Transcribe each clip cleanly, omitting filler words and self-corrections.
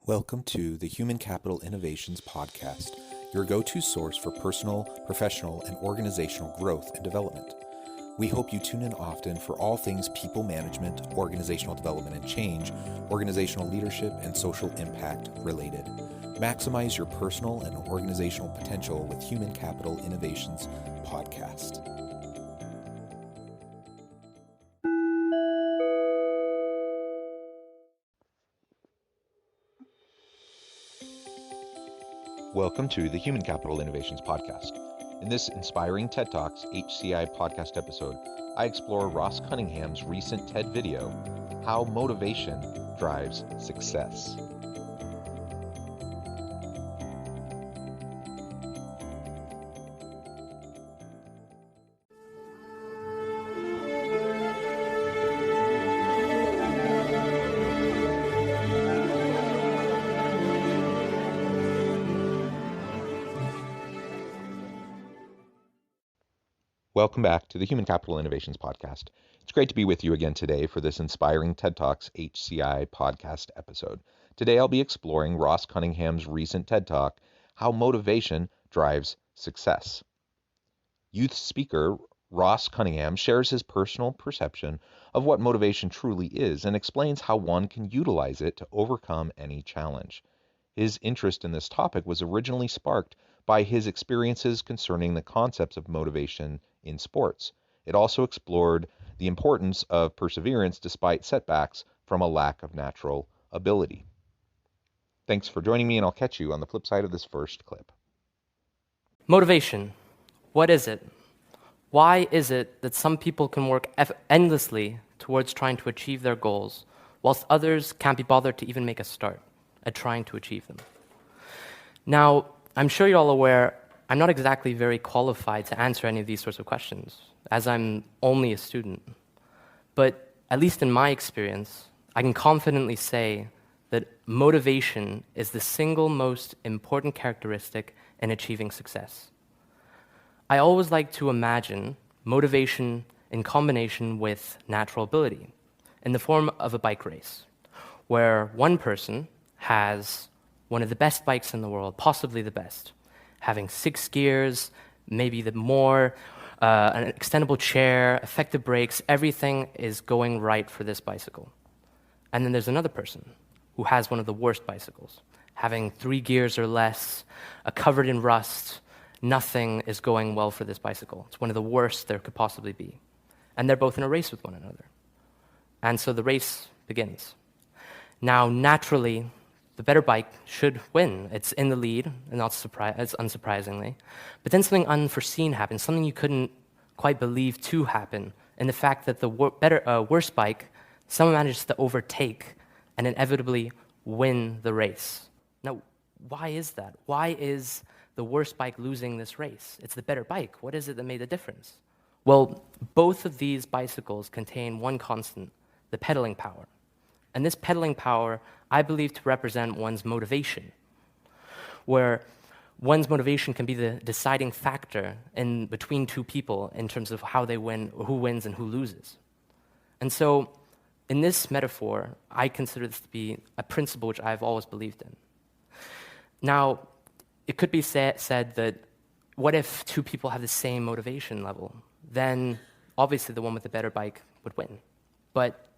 Welcome to the Human Capital Innovations Podcast, your go-to source for personal, professional, and organizational growth and development. We hope you tune in often for all things people management, organizational development and change, organizational leadership, and social impact related. Maximize your personal and organizational potential with Human Capital Innovations Podcast. Welcome to the Human Capital Innovations Podcast. In this inspiring TED Talks HCI podcast episode, I explore Ross Cunningham's recent TED video, How Motivation Drives Success. Welcome back to the Human Capital Innovations Podcast. It's great to be with you again today for this inspiring TED Talks HCI podcast episode. Today I'll be exploring Ross Cunningham's recent TED Talk, How Motivation Drives Success. Youth speaker Ross Cunningham shares his personal perception of what motivation truly is and explains how one can utilize it to overcome any challenge. His interest in this topic was originally sparked by his experiences concerning the concepts of motivation in sports. It also explored the importance of perseverance despite setbacks from a lack of natural ability. Thanks for joining me, and I'll catch you on the flip side of this first clip. Motivation. What is it? Why is it that some people can work endlessly towards trying to achieve their goals, whilst others can't be bothered to even make a start at trying to achieve them? Now, I'm sure you're all aware I'm not exactly very qualified to answer any of these sorts of questions, as I'm only a student. But at least in my experience, I can confidently say that motivation is the single most important characteristic in achieving success. I always like to imagine motivation in combination with natural ability, in the form of a bike race, where one person has one of the best bikes in the world, possibly the best, having 6 gears, maybe the more, an extendable chair, effective brakes, everything is going right for this bicycle. And then there's another person who has one of the worst bicycles, having 3 gears or less, covered in rust, nothing is going well for this bicycle. It's one of the worst there could possibly be. And they're both in a race with one another. And so the race begins. Now, naturally, the better bike should win. It's in the lead, and it's unsurprisingly. But then something unforeseen happens, something you couldn't quite believe to happen, in the fact that the worse bike, someone manages to overtake and inevitably win the race. Now, why is that? Why is the worst bike losing this race? It's the better bike. What is it that made the difference? Well, both of these bicycles contain one constant, the pedaling power. And this pedaling power, I believe, to represent one's motivation, where one's motivation can be the deciding factor in between two people in terms of how they win, or who wins and who loses. And so, in this metaphor, I consider this to be a principle which I've always believed in. Now, it could be said that, what if two people have the same motivation level? Then, obviously, the one with the better bike would win. But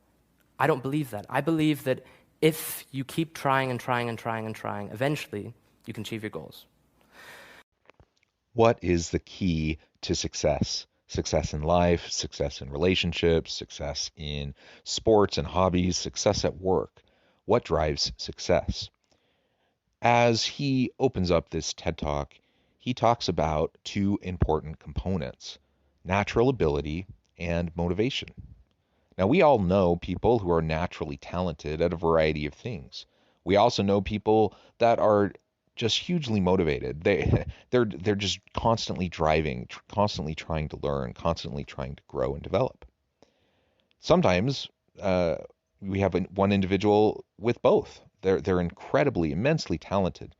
I don't believe that. I believe that if you keep trying and trying and trying and trying, eventually you can achieve your goals. What is the key to success? Success in life, success in relationships, success in sports and hobbies, success at work. What drives success? As he opens up this TED Talk, he talks about 2 important components, natural ability and motivation. Now, we all know people who are naturally talented at a variety of things. We also know people that are just hugely motivated. They're just constantly driving, constantly trying to learn, constantly trying to grow and develop. Sometimes we have one individual with both. They're incredibly, immensely talented,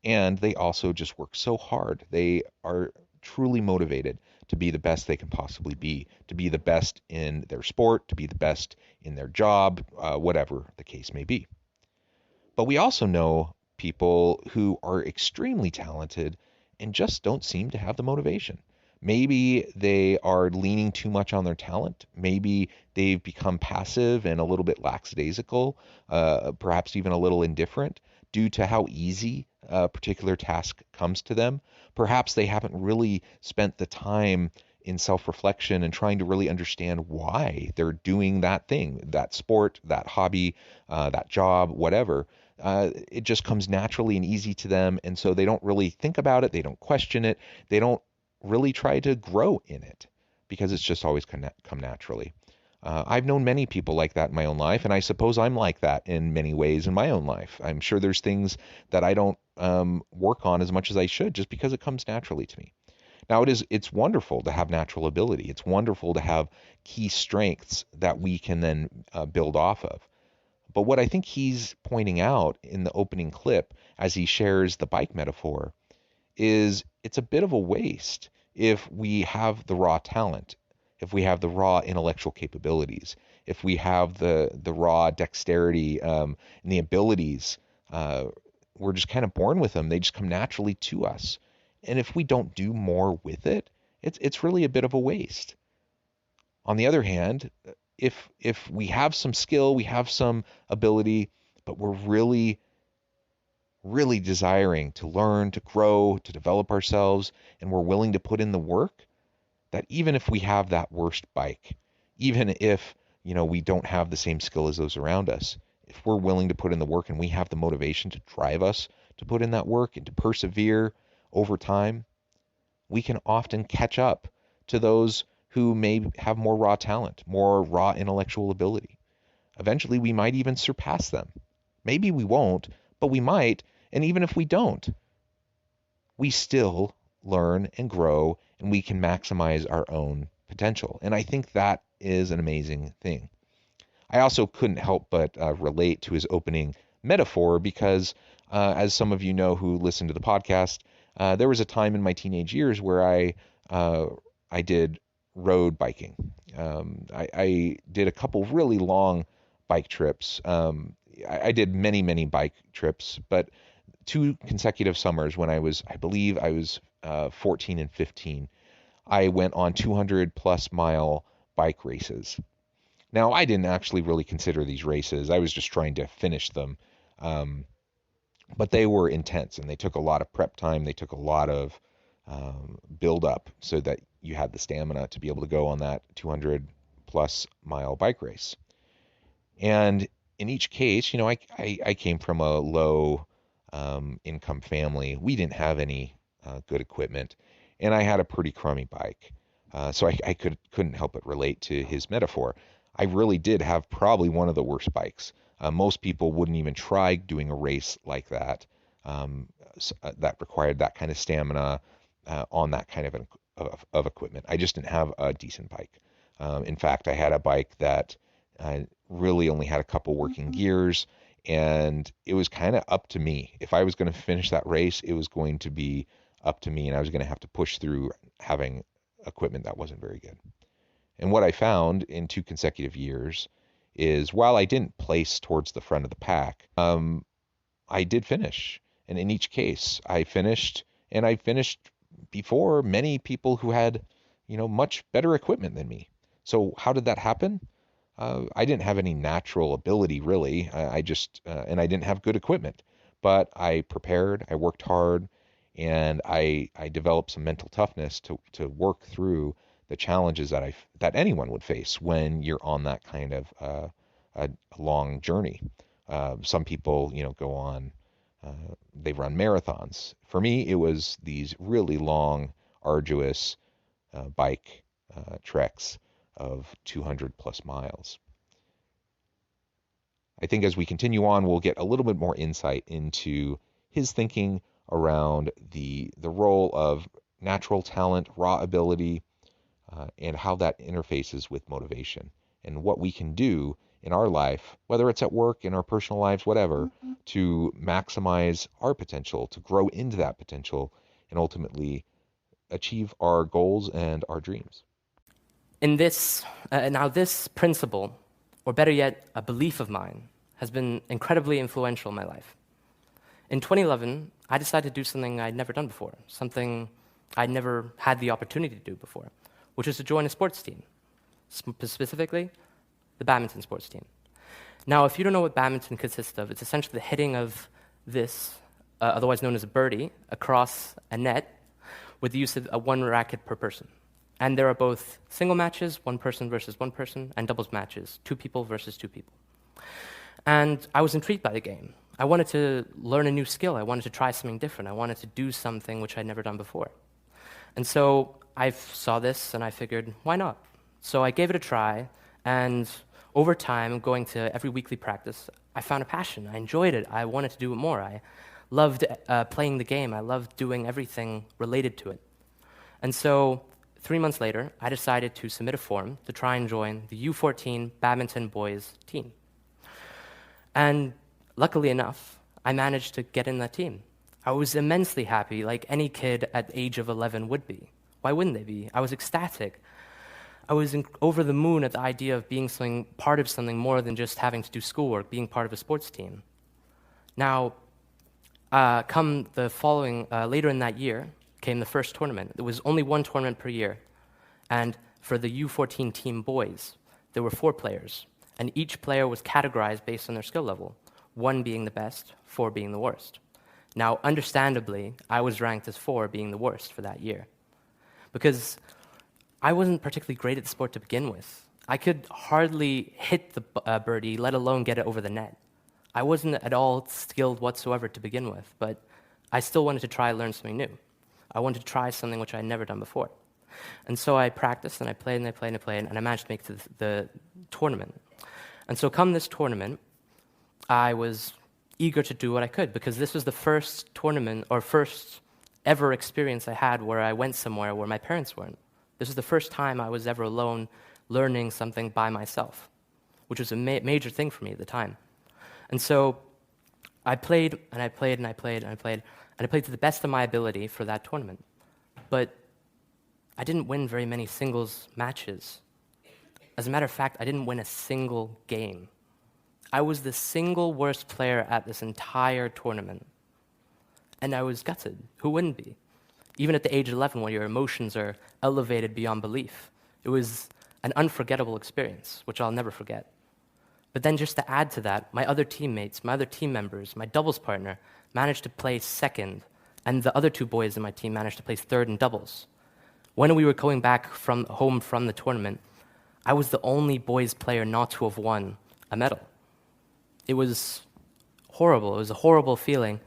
and they also just work so hard. They are truly motivated to be the best they can possibly be, to be the best in their sport, to be the best in their job, whatever the case may be. But we also know people who are extremely talented and just don't seem to have the motivation. Maybe they are leaning too much on their talent. Maybe they've become passive and a little bit lackadaisical, perhaps even a little indifferent due to how easy a particular task comes to them. Perhaps they haven't really spent the time in self-reflection and trying to really understand why they're doing that thing, that sport, that hobby, that job, whatever. It just comes naturally and easy to them, and so they don't really think about it. They don't question it. They don't really try to grow in it because it's just always come naturally. I've known many people like that in my own life, and I suppose I'm like that in many ways in my own life. I'm sure there's things that I don't work on as much as I should just because it comes naturally to me. Now, it's wonderful to have natural ability. It's wonderful to have key strengths that we can then build off of. But what I think he's pointing out in the opening clip as he shares the bike metaphor is it's a bit of a waste if we have the raw talent, if we have the raw intellectual capabilities, if we have the raw dexterity and the abilities. We're just kind of born with them. They just come naturally to us. And if we don't do more with it, it's really a bit of a waste. On the other hand, if we have some skill, we have some ability, but we're really, really desiring to learn, to grow, to develop ourselves, and we're willing to put in the work, that even if we have that worst bike, even if, we don't have the same skill as those around us, if we're willing to put in the work and we have the motivation to drive us to put in that work and to persevere over time, we can often catch up to those who may have more raw talent, more raw intellectual ability. Eventually, we might even surpass them. Maybe we won't, but we might. And even if we don't, we still learn and grow, and we can maximize our own potential. And I think that is an amazing thing. I also couldn't help but relate to his opening metaphor because, as some of you know who listen to the podcast, there was a time in my teenage years where I did road biking. I did a couple really long bike trips. I did many, many bike trips, but 2 consecutive summers when I believe I was 14 and 15, I went on 200 plus mile bike races. Now, I didn't actually really consider these races. I was just trying to finish them. But they were intense and they took a lot of prep time. They took a lot of build up so that you had the stamina to be able to go on that 200 plus mile bike race. And in each case, I came from a low income family. We didn't have any good equipment, and I had a pretty crummy bike. So I couldn't help but relate to his metaphor. I really did have probably one of the worst bikes. Most people wouldn't even try doing a race like that, that required that kind of stamina on that kind of equipment. I just didn't have a decent bike. In fact, I had a bike that really only had a couple working gears, and it was kind of up to me. If I was going to finish that race, it was going to be up to me, and I was going to have to push through having equipment that wasn't very good. And what I found in 2 consecutive years is while I didn't place towards the front of the pack, I did finish. And in each case, I finished, and I finished before many people who had, much better equipment than me. So how did that happen? I didn't have any natural ability really. I just, and I didn't have good equipment, but I prepared, I worked hard, and I developed some mental toughness to work through the challenges that anyone would face when you're on that kind of a long journey. Some people, go on, they run marathons. For me, it was these really long, arduous bike treks of 200 plus miles. I think as we continue on, we'll get a little bit more insight into his thinking around the role of natural talent, raw ability, and how that interfaces with motivation and what we can do in our life, whether it's at work, in our personal lives, whatever, to maximize our potential, to grow into that potential, and ultimately achieve our goals and our dreams. In this, now this principle, or better yet, a belief of mine, has been incredibly influential in my life. In 2011, I decided to do something I'd never done before, something I'd never had the opportunity to do before, which was to join a sports team, specifically the badminton sports team. Now, if you don't know what badminton consists of, it's essentially the hitting of this, otherwise known as a birdie, across a net with the use of one racket per person. And there are both single matches, one person versus one person, and doubles matches, 2 people versus 2 people. And I was intrigued by the game. I wanted to learn a new skill. I wanted to try something different. I wanted to do something which I'd never done before. And so I saw this and I figured, why not? So I gave it a try, and over time, going to every weekly practice, I found a passion. I enjoyed it. I wanted to do it more. I loved playing the game. I loved doing everything related to it. And so 3 months later, I decided to submit a form to try and join the U14 badminton boys team. And luckily enough, I managed to get in that team. I was immensely happy, like any kid at the age of 11 would be. Why wouldn't they be? I was ecstatic. I was over the moon at the idea of being part of something more than just having to do schoolwork, being part of a sports team. Now, come the following, later in that year, came the first tournament. There was only one tournament per year. And for the U14 team boys, there were 4 players. And each player was categorized based on their skill level, 1 being the best, 4 being the worst. Now, understandably, I was ranked as 4, being the worst for that year. Because I wasn't particularly great at the sport to begin with. I could hardly hit the birdie, let alone get it over the net. I wasn't at all skilled whatsoever to begin with, but I still wanted to try and learn something new. I wanted to try something which I had never done before. And so I practiced, and I played, and I played, and I played, and I managed to make it to the tournament. And so come this tournament, I was eager to do what I could, because this was the first tournament, or first ever experience I had where I went somewhere where my parents weren't. This was the first time I was ever alone learning something by myself, which was a major thing for me at the time. And so I played, and I played, and I played, and I played, and I played to the best of my ability for that tournament. But I didn't win very many singles matches. As a matter of fact, I didn't win a single game. I was the single worst player at this entire tournament. And I was gutted. Who wouldn't be? Even at the age of 11, when your emotions are elevated beyond belief. It was an unforgettable experience, which I'll never forget. But then just to add to that, my other teammates, my other team members, my doubles partner managed to place second, and the other 2 boys in my team managed to place third in doubles. When we were going back home from the tournament, I was the only boys player not to have won a medal. It was horrible. It was a horrible feeling.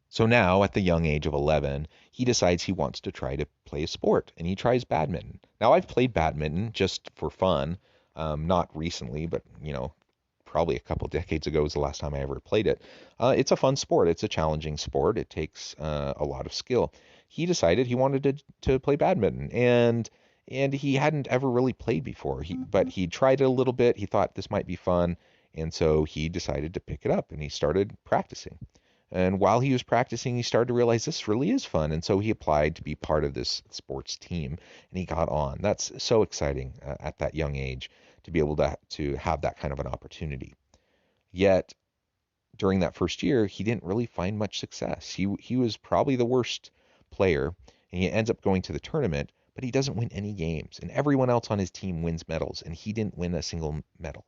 So now, at the young age of 11, he decides he wants to try to play a sport, and he tries badminton. Now, I've played badminton just for fun, not recently, but, probably a couple decades ago was the last time I ever played it. It's a fun sport. It's a challenging sport. It takes a lot of skill. He decided he wanted to play badminton, and he hadn't ever really played before. But he tried it a little bit. He thought this might be fun, and so he decided to pick it up, and he started practicing. And while he was practicing, he started to realize this really is fun. And so he applied to be part of this sports team, and he got on. That's so exciting at that young age to be able to have that kind of an opportunity. Yet, during that first year, he didn't really find much success. He was probably the worst player, and he ends up going to the tournament, but he doesn't win any games. And everyone else on his team wins medals, and he didn't win a single medal.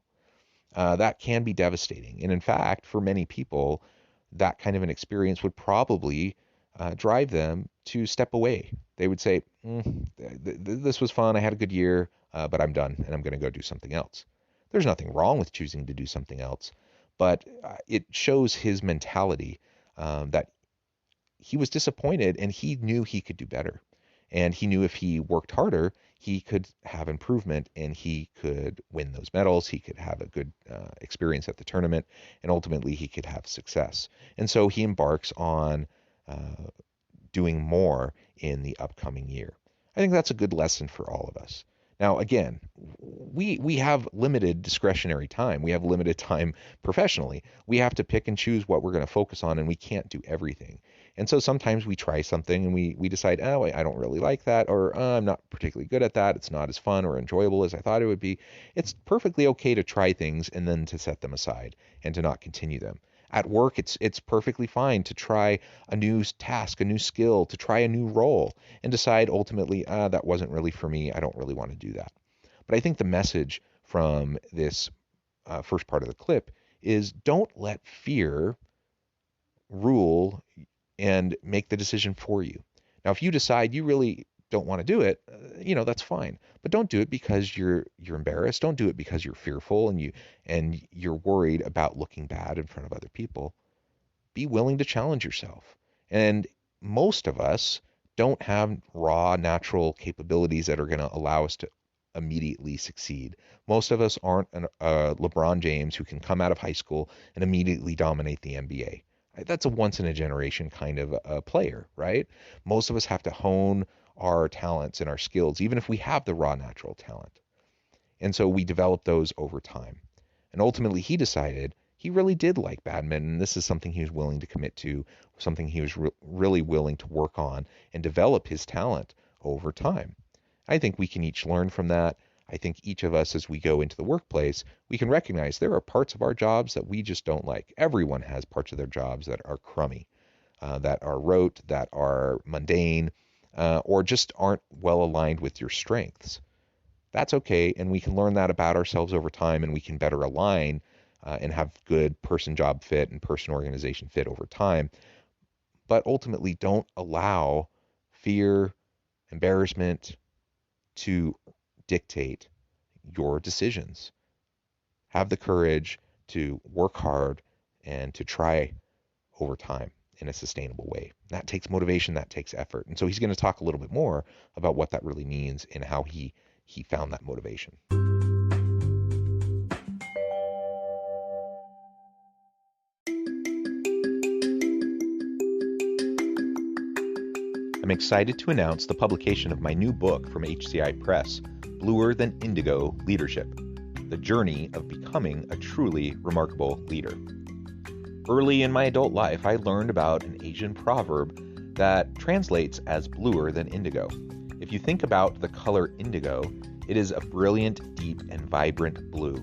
That can be devastating. And in fact, for many people, that kind of an experience would probably drive them to step away. They would say, this was fun, I had a good year, but I'm done, and I'm going to go do something else. There's nothing wrong with choosing to do something else, but it shows his mentality that he was disappointed, and he knew he could do better. And he knew if he worked harder, he could have improvement, and he could win those medals. He could have a good experience at the tournament, and ultimately he could have success. And so he embarks on doing more in the upcoming year. I think that's a good lesson for all of us. Now, again, we have limited discretionary time. We have limited time professionally. We have to pick and choose what we're going to focus on, and we can't do everything. And so sometimes we try something and we decide, oh, I don't really like that, or I'm not particularly good at that. It's not as fun or enjoyable as I thought it would be. It's perfectly okay to try things and then to set them aside and to not continue them. At work, it's perfectly fine to try a new task, a new skill, to try a new role, and decide ultimately, that wasn't really for me. I don't really want to do that. But I think the message from this first part of the clip is don't let fear rule and make the decision for you. Now, if you decide you really don't want to do it, that's fine. But don't do it because you're embarrassed. Don't do it because you're fearful and you're worried about looking bad in front of other people. Be willing to challenge yourself. And most of us don't have raw natural capabilities that are going to allow us to immediately succeed. Most of us aren't a LeBron James who can come out of high school and immediately dominate the NBA. That's a once in a generation kind of a player, right? Most of us have to hone our talents and our skills, even if we have the raw natural talent. And so we develop those over time. And ultimately, he decided he really did like badminton. This is something he was willing to commit to, something he was really willing to work on and develop his talent over time. I think we can each learn from that. I think each of us, as we go into the workplace, we can recognize there are parts of our jobs that we just don't like. Everyone has parts of their jobs that are crummy, that are rote, that are mundane, or just aren't well aligned with your strengths. That's okay, and we can learn that about ourselves over time, and we can better align and have good person-job fit and person-organization fit over time. But ultimately, don't allow fear, embarrassment to dictate your decisions. Have the courage to work hard and to try over time in a sustainable way. That takes motivation, that takes effort. And so he's going to talk a little bit more about what that really means and how he found that motivation. I'm excited to announce the publication of my new book from HCI Press, Bluer Than Indigo Leadership: The Journey of Becoming a Truly Remarkable Leader. Early in my adult life, I learned about an Asian proverb that translates as bluer than indigo. If you think about the color indigo, it is a brilliant, deep, and vibrant blue,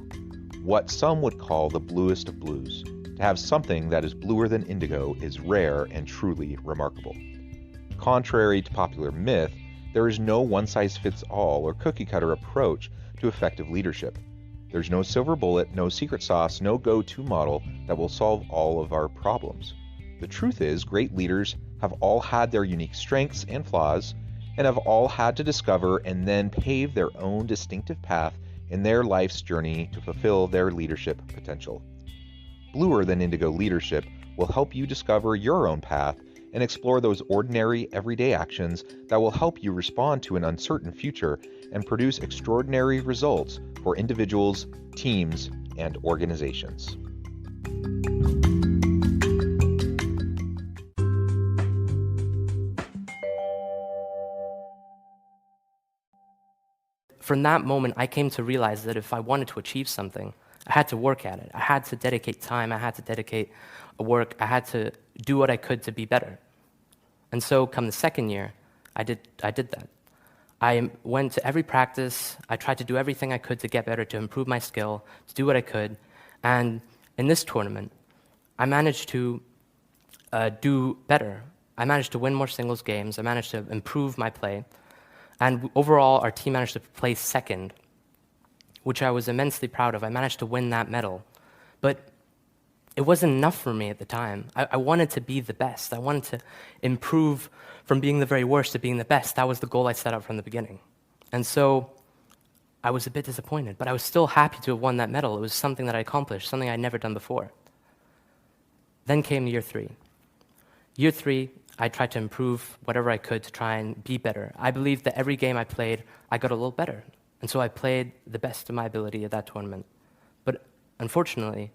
what some would call the bluest of blues. To have something that is bluer than indigo is rare and truly remarkable. Contrary to popular myth, there is no one-size-fits-all or cookie-cutter approach to effective leadership. There's no silver bullet, no secret sauce, no go-to model that will solve all of our problems. The truth is, great leaders have all had their unique strengths and flaws, and have all had to discover and then pave their own distinctive path in their life's journey to fulfill their leadership potential. Bluer Than Indigo Leadership will help you discover your own path and explore those ordinary, everyday actions that will help you respond to an uncertain future and produce extraordinary results for individuals, teams, and organizations. From that moment, I came to realize that if I wanted to achieve something, I had to work at it. I had to dedicate time. I had to dedicate work. I had to do what I could to be better. And so come the second year, I did that. I went to every practice. I tried to do everything I could to get better, to improve my skill, to do what I could. And in this tournament, I managed to do better. I managed to win more singles games. I managed to improve my play. And overall, our team managed to place second, which I was immensely proud of. I managed to win that medal. But it wasn't enough for me at the time. I wanted to be the best. I wanted to improve from being the very worst to being the best. That was the goal I set out from the beginning. And so I was a bit disappointed, but I was still happy to have won that medal. It was something that I accomplished, something I'd never done before. Then came year three. Year three, I tried to improve whatever I could to try and be better. I believed that every game I played, I got a little better. And so I played the best of my ability at that tournament. But unfortunately,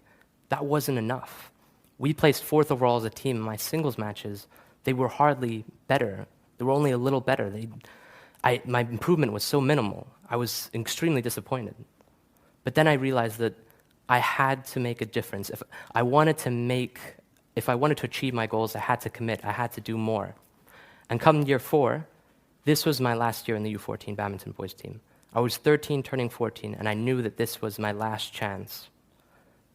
that wasn't enough. We placed fourth overall as a team in my singles matches. They were hardly better. They were only a little better. my improvement was so minimal. I was extremely disappointed. But then I realized that I had to make a difference. If I wanted to achieve my goals, I had to commit, I had to do more. And come year 4, this was my last year in the U14 badminton boys team. I was 13 turning 14, and I knew that this was my last chance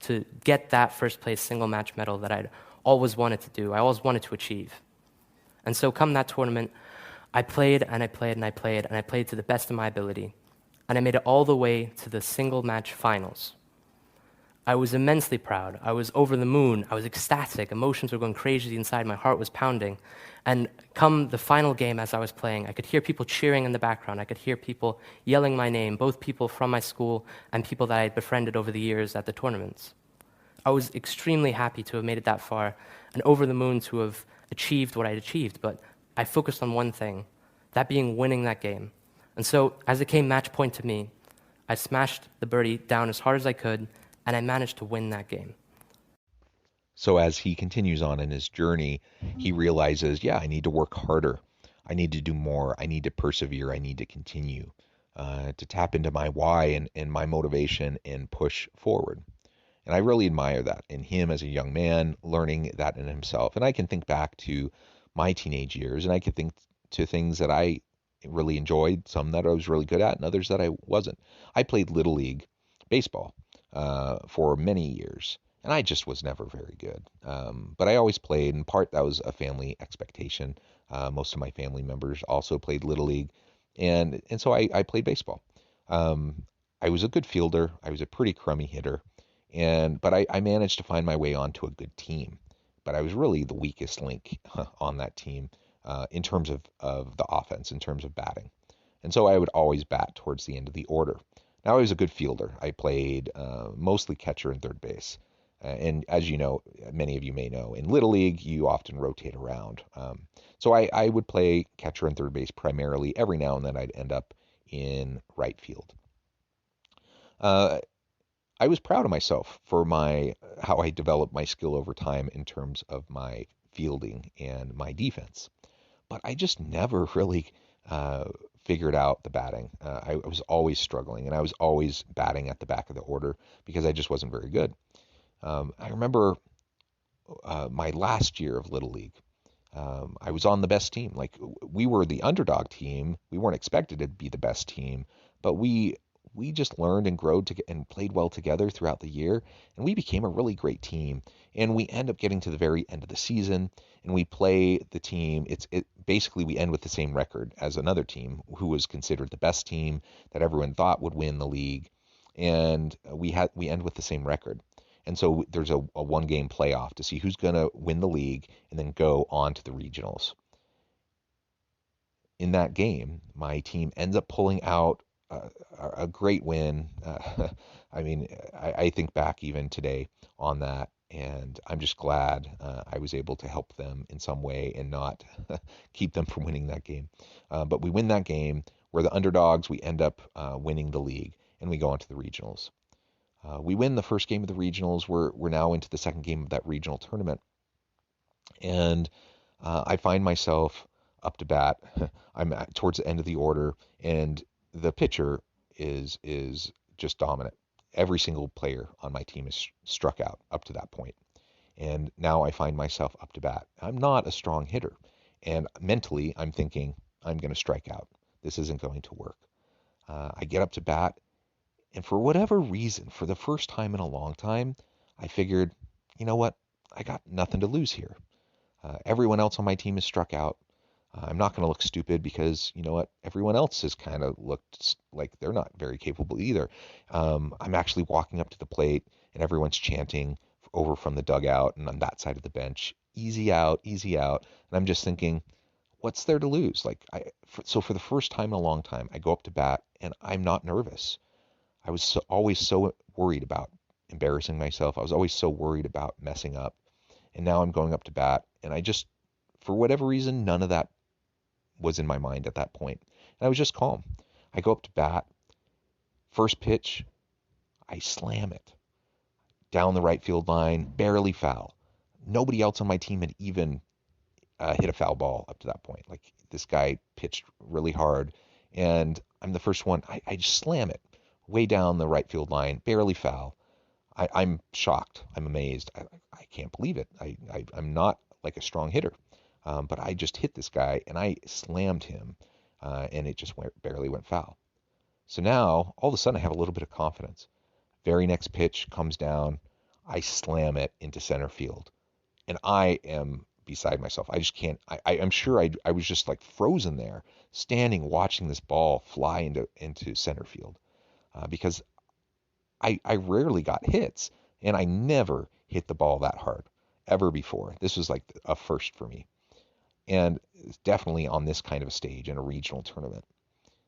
to get that first place single match medal that I'd always wanted to do, I always wanted to achieve. And so come that tournament, I played and I played and I played and I played to the best of my ability. And I made it all the way to the single match finals. I was immensely proud. I was over the moon. I was ecstatic. Emotions were going crazy inside. My heart was pounding. And come the final game as I was playing, I could hear people cheering in the background. I could hear people yelling my name, both people from my school and people that I had befriended over the years at the tournaments. I was extremely happy to have made it that far and over the moon to have achieved what I'd achieved, but I focused on one thing, that being winning that game. And so as it came match point to me, I smashed the birdie down as hard as I could, and I managed to win that game. So as he continues on in his journey, he realizes, yeah, I need to work harder. I need to do more. I need to persevere. I need to continue to tap into my why and my motivation and push forward. And I really admire that in him as a young man, learning that in himself. And I can think back to my teenage years, and I can think to things that I really enjoyed, some that I was really good at, and others that I wasn't. I played Little League baseball for many years, and I just was never very good. But I always played. In part, that was a family expectation. Most of my family members also played Little League, and so I played baseball. I was a good fielder. I was a pretty crummy hitter. But I managed to find my way onto a good team. But I was really the weakest link on that team in terms of the offense, in terms of batting. And so I would always bat towards the end of the order. Now I was a good fielder. I played mostly catcher and third base. And as you know, many of you may know, in Little League, you often rotate around. So I would play catcher and third base primarily. Every now and then I'd end up in right field. I was proud of myself for how I developed my skill over time in terms of my fielding and my defense. But I just never really figured out the batting. I was always struggling, and I was always batting at the back of the order because I just wasn't very good. I remember my last year of Little League. I was on the best team. Like, we were the underdog team. We weren't expected to be the best team, but we just learned and grew and played well together throughout the year, and we became a really great team. And we end up getting to the very end of the season, and we play the team. Basically, we end with the same record as another team who was considered the best team that everyone thought would win the league, and we end with the same record. And so there's a one-game playoff to see who's going to win the league and then go on to the regionals. In that game, my team ends up pulling out a great win. I mean, I think back even today on that, and I'm just glad I was able to help them in some way and not keep them from winning that game. But we win that game. We're the underdogs. We end up winning the league, and we go on to the regionals. We win the first game of the regionals. We're now into the second game of that regional tournament, and I find myself up to bat. I'm towards the end of the order, and the pitcher is just dominant. Every single player on my team is struck out up to that point. And now I find myself up to bat. I'm not a strong hitter. And mentally, I'm thinking, I'm going to strike out. This isn't going to work. I get up to bat, and for whatever reason, for the first time in a long time, I figured, you know what? I got nothing to lose here. Everyone else on my team is struck out. I'm not going to look stupid because, you know what, everyone else has kind of looked like they're not very capable either. I'm actually walking up to the plate and everyone's chanting over from the dugout and on that side of the bench, easy out, easy out. And I'm just thinking, what's there to lose? So for the first time in a long time, I go up to bat and I'm not nervous. I was always so worried about embarrassing myself. I was always so worried about messing up. And now I'm going up to bat and for whatever reason, none of that was in my mind at that point. And I was just calm. I go up to bat. First pitch, I slam it down the right field line, barely foul. Nobody else on my team had even hit a foul ball up to that point. Like, this guy pitched really hard, And I'm the first one. I just slam it way down the right field line, barely foul. I'm shocked. I'm amazed. I can't believe it. I'm not like a strong hitter, but I just hit this guy and I slammed him, and it just barely went foul. So now all of a sudden I have a little bit of confidence. Very next pitch comes down. I slam it into center field, and I am beside myself. I just can't. I'm sure I was just like frozen there, standing watching this ball fly into center field, because I rarely got hits, and I never hit the ball that hard ever before. This was like a first for me, and it's definitely on this kind of a stage in a regional tournament.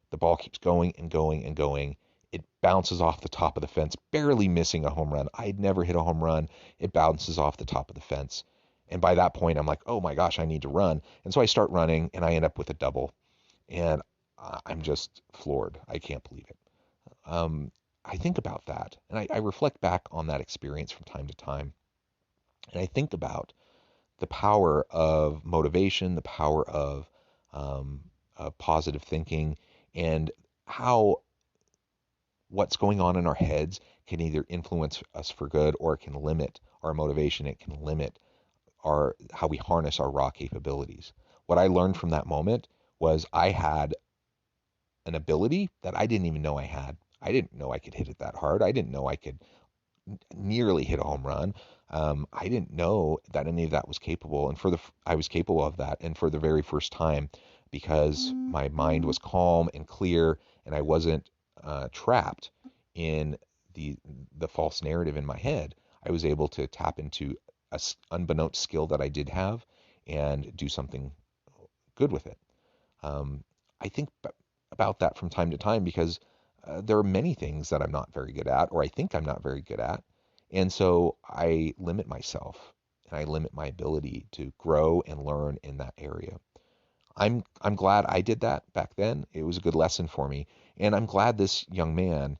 The ball keeps going and going and going. It bounces off the top of the fence, barely missing a home run. I'd never hit a home run. It bounces off the top of the fence. And by that point, I'm like, oh my gosh, I need to run. And so I start running, and I end up with a double. And I'm just floored. I can't believe it. I think about that, and I reflect back on that experience from time to time. And I think about the power of motivation, the power of positive thinking, and how what's going on in our heads can either influence us for good or it can limit our motivation. It can limit how we harness our raw capabilities. What I learned from that moment was I had an ability that I didn't even know I had. I didn't know I could hit it that hard. I didn't know I could nearly hit a home run. I didn't know that any of that was capable, and I was capable of that, and for the very first time, because my mind was calm and clear, and I wasn't trapped in the false narrative in my head. I was able to tap into a unbeknownst skill that I did have and do something good with it. I think about that from time to time because there are many things that I'm not very good at, or I think I'm not very good at. And so I limit myself and I limit my ability to grow and learn in that area. I'm glad I did that back then. It was a good lesson for me. And I'm glad this young man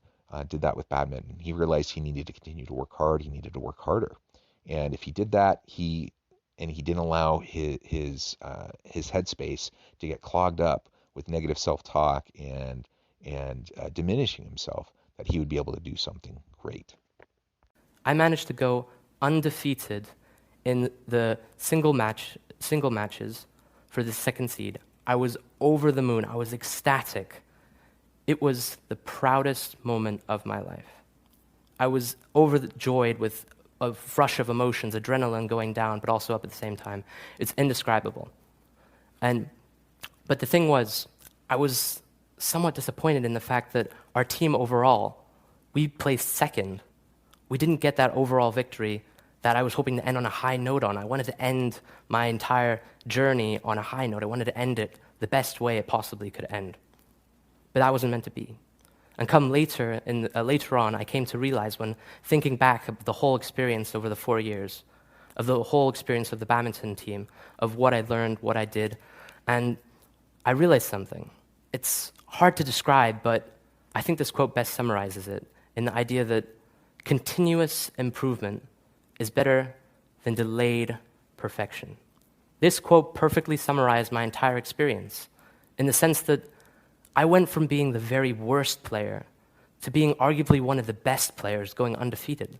did that with badminton. He realized he needed to continue to work hard. He needed to work harder. And if he did that, he didn't allow his headspace to get clogged up with negative self-talk and diminishing himself, that he would be able to do something great. I managed to go undefeated in the single matches for the second seed. I was over the moon. I was ecstatic. It was the proudest moment of my life. I was overjoyed with a rush of emotions, adrenaline going down, but also up at the same time. It's indescribable. But the thing was, I was somewhat disappointed in the fact that our team overall, we placed second. We didn't get that overall victory that I was hoping to end on a high note on. I wanted to end my entire journey on a high note. I wanted to end it the best way it possibly could end. But that wasn't meant to be. And come later on, I came to realize, when thinking back of the whole experience over the 4 years, of the whole experience of the badminton team, of what I learned, what I did, and I realized something. It's hard to describe, but I think this quote best summarizes it in the idea that continuous improvement is better than delayed perfection. This quote perfectly summarized my entire experience in the sense that I went from being the very worst player to being arguably one of the best players, going undefeated.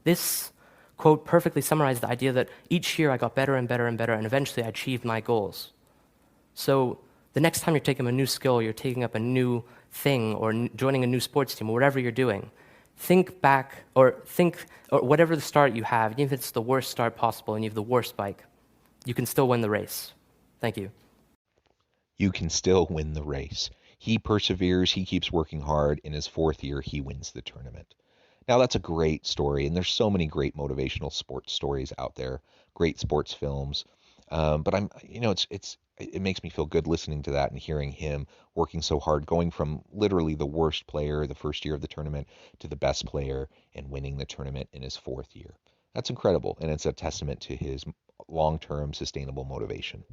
This quote perfectly summarized the idea that each year I got better and better and better, and eventually I achieved my goals. So the next time you're taking up a new skill, you're taking up a new thing, or joining a new sports team, or whatever you're doing, think back, or whatever the start you have, even if it's the worst start possible and you have the worst bike, you can still win the race. Thank you. You can still win the race. He perseveres, he keeps working hard. In his fourth year, he wins the tournament. Now, that's a great story, and there's so many great motivational sports stories out there, great sports films. But it makes me feel good listening to that and hearing him working so hard, going from literally the worst player the first year of the tournament to the best player and winning the tournament in his fourth year. That's incredible, and it's a testament to his long-term sustainable motivation.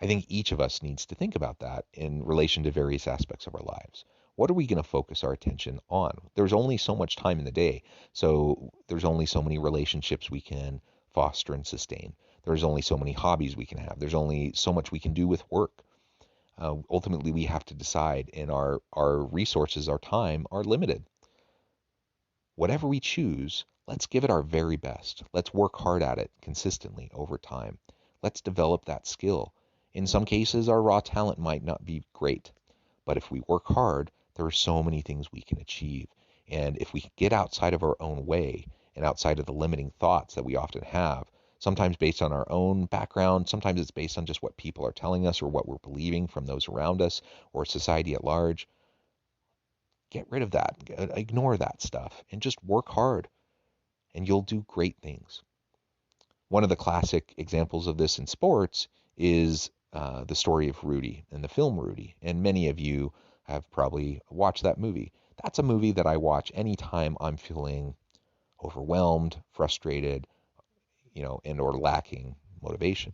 I think each of us needs to think about that in relation to various aspects of our lives. What are we going to focus our attention on? There's only so much time in the day, so there's only so many relationships we can foster and sustain. There's only so many hobbies we can have. There's only so much we can do with work. Ultimately, we have to decide, and our resources, our time, are limited. Whatever we choose, let's give it our very best. Let's work hard at it consistently over time. Let's develop that skill. In some cases, our raw talent might not be great, but if we work hard, there are so many things we can achieve. And if we get outside of our own way and outside of the limiting thoughts that we often have, sometimes based on our own background, sometimes it's based on just what people are telling us or what we're believing from those around us or society at large, get rid of that. Ignore that stuff and just work hard, and you'll do great things. One of the classic examples of this in sports is the story of Rudy and the film Rudy. And many of you have probably watched that movie. That's a movie that I watch anytime I'm feeling overwhelmed, frustrated, and or lacking motivation.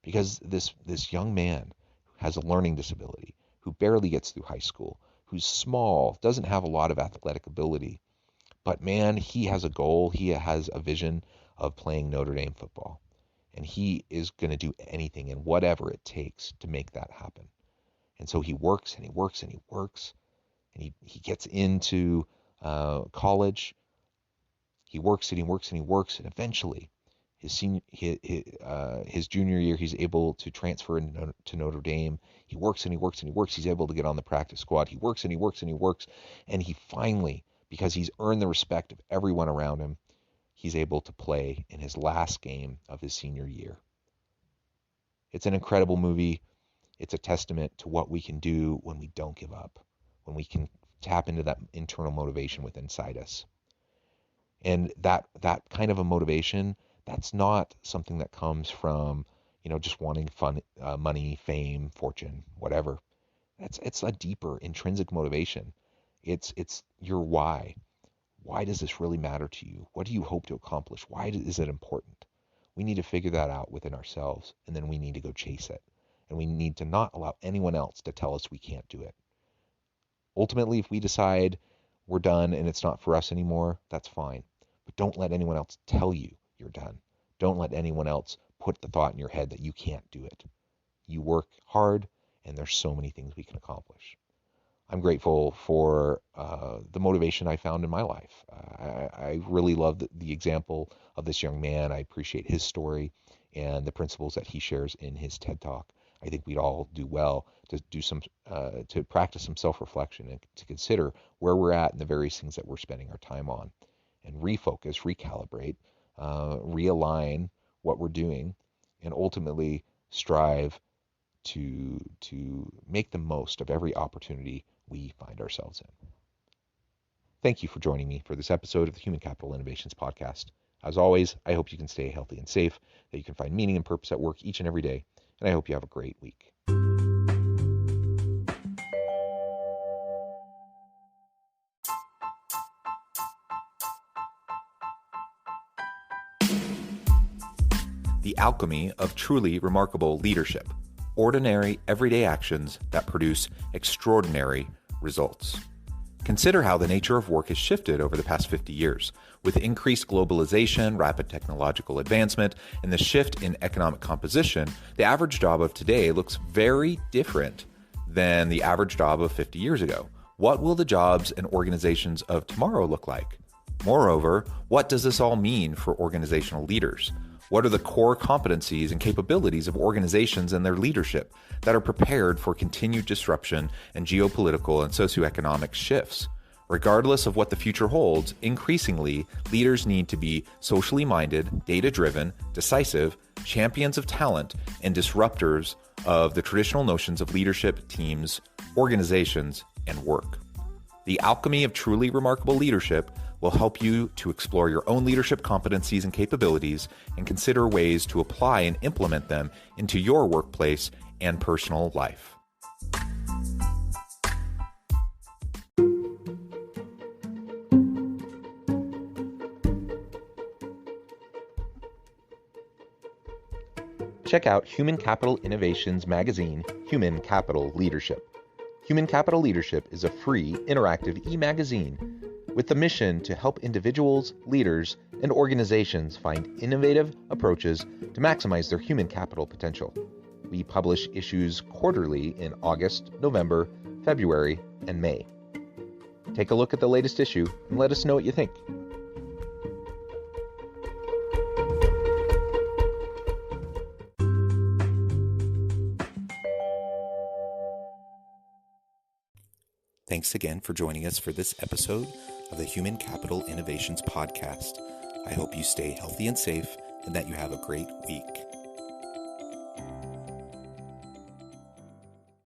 Because this young man who has a learning disability, who barely gets through high school, who's small, doesn't have a lot of athletic ability, but man, he has a goal, he has a vision of playing Notre Dame football. And he is going to do anything and whatever it takes to make that happen. And so he works and he works and he works, and he gets into college. He works and he works and he works, and eventually his junior year, he's able to transfer to Notre Dame. He works and he works and he works. He's able to get on the practice squad. He works and he works and he works. And he finally, because he's earned the respect of everyone around him, he's able to play in his last game of his senior year. It's an incredible movie. It's a testament to what we can do when we don't give up, when we can tap into that internal motivation within inside us. And that kind of a motivation, that's not something that comes from, just wanting fun, money, fame, fortune, whatever. It's a deeper intrinsic motivation. It's your why. Why does this really matter to you? What do you hope to accomplish? Why is it important? We need to figure that out within ourselves, and then we need to go chase it. And we need to not allow anyone else to tell us we can't do it. Ultimately, if we decide we're done and it's not for us anymore, that's fine. But don't let anyone else tell you you're done. Don't let anyone else put the thought in your head that you can't do it. You work hard, and there's so many things we can accomplish. I'm grateful for the motivation I found in my life. I really love the example of this young man. I appreciate his story and the principles that he shares in his TED Talk. I think we'd all do well to practice some self-reflection and to consider where we're at and the various things that we're spending our time on, and refocus, recalibrate, realign what we're doing, and ultimately strive to make the most of every opportunity we find ourselves in. Thank you for joining me for this episode of the Human Capital Innovations Podcast. As always, I hope you can stay healthy and safe, that you can find meaning and purpose at work each and every day, and I hope you have a great week. The alchemy of truly remarkable leadership. Ordinary, everyday actions that produce extraordinary results. Consider how the nature of work has shifted over the past 50 years. With increased globalization, rapid technological advancement, and the shift in economic composition, the average job of today looks very different than the average job of 50 years ago. What will the jobs and organizations of tomorrow look like? Moreover, what does this all mean for organizational leaders? What are the core competencies and capabilities of organizations and their leadership that are prepared for continued disruption and geopolitical and socioeconomic shifts? Regardless of what the future holds, increasingly, leaders need to be socially minded, data-driven, decisive, champions of talent, and disruptors of the traditional notions of leadership, teams, organizations, and work. The alchemy of truly remarkable leadership will help you to explore your own leadership competencies and capabilities and consider ways to apply and implement them into your workplace and personal life. Check out Human Capital Innovations magazine, Human Capital Leadership. Human Capital Leadership is a free, interactive e-magazine with the mission to help individuals, leaders, and organizations find innovative approaches to maximize their human capital potential. We publish issues quarterly in August, November, February, and May. Take a look at the latest issue and let us know what you think. Thanks again for joining us for this episode of the Human Capital Innovations Podcast. I hope you stay healthy and safe and that you have a great week.